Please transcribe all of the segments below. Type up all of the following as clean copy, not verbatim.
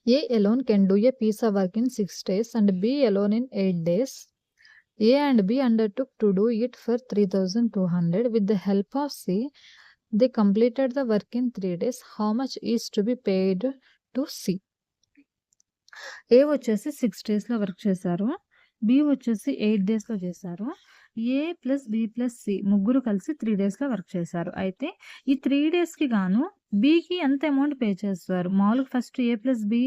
A alone can do a piece of work in 6 days and B alone in 8 days. A and B undertook to do it for 3,200. With the help of C, they completed the work in 3 days. How much is to be paid to C? A వచ్చేసి 6 డేస్లో work చేశారు, B వచ్చేసి 8 డేస్లో చేశారు, ఏ plus B plus C ముగ్గురు కలిసి 3 డేస్లో work చేశారు. అయితే ఈ 3 డేస్కి గాను బికి ఎంత అమౌంట్ పే చేస్తారు? మామూలుగా ఫస్ట్ ఏ ప్లస్ బి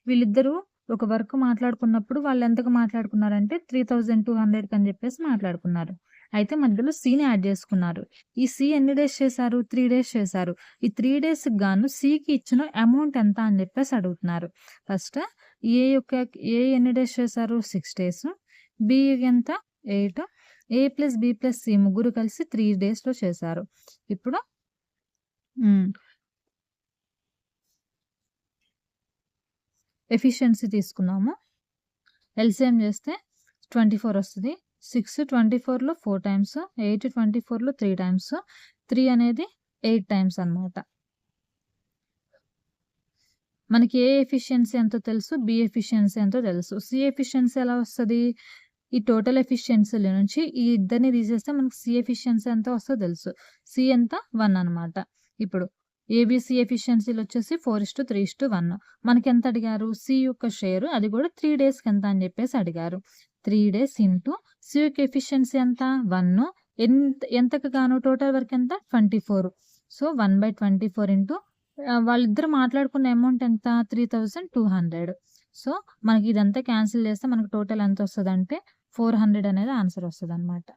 వీళ్ళిద్దరూ ఒక వర్క్ మాట్లాడుకున్నప్పుడు వాళ్ళు ఎంతకు మాట్లాడుకున్నారంటే 3,200 అని చెప్పేసి మాట్లాడుకున్నారు. అయితే మధ్యలో సిని యాడ్ చేసుకున్నారు. ఈ సి ఎన్ని డేస్ చేశారు? 3 డేస్ చేశారు. ఈ 3 డేస్కి గాను సికి ఇచ్చిన అమౌంట్ ఎంత అని చెప్పేసి అడుగుతున్నారు. ఫస్ట్ ఏ ఎన్ని డేస్ చేశారు? 6 డేస్. బి ఎంత? 8. ఏ ప్లస్ బి ప్లస్ సి ముగ్గురు కలిసి 3 డేస్లో చేశారు. ఇప్పుడు ఎఫిషియన్సీ తీసుకున్నాము. ఎల్సిఎం చేస్తే 24 వస్తుంది. 6 24లో 4 టైమ్స్, 8 24లో 3 టైమ్స్, 3 అనేది 8 టైమ్స్ అనమాట. మనకి ఏ ఎఫిషియన్సీ ఎంతో తెలుసు, బి ఎఫిషియన్సీ ఎంతో తెలుసు. సి ఎఫిషియన్సీ ఎలా వస్తుంది? ఈ టోటల్ ఎఫిషియన్సీల నుంచి ఈ ఇద్దరిని తీసేస్తే మనకి సి ఎఫిషియన్సీ ఎంత వస్తుందో తెలుసు. సి ఎంత? 1 అనమాట. ఇప్పుడు ఏబిసి ఎఫిషియన్సీలు వచ్చేసి 4:3:1. మనకి ఎంత అడిగారు? సి యొక్క షేరు, అది కూడా 3 డేస్కి ఎంత అని చెప్పేసి అడిగారు. 3 డేస్ ఇంటూ సి యొక్క ఎఫిషియన్సీ ఎంత? 1. ఎంతకు గాను టోటల్ వర్క్ ఎంత? 24. సో 1/24 ఇంటూ వాళ్ళిద్దరు మాట్లాడుకున్న అమౌంట్ ఎంత? 3,200. సో మనకి ఇదంతా క్యాన్సిల్ చేస్తే మనకు టోటల్ ఎంత వస్తుంది అంటే 400 అనేది ఆన్సర్ వస్తుంది అనమాట.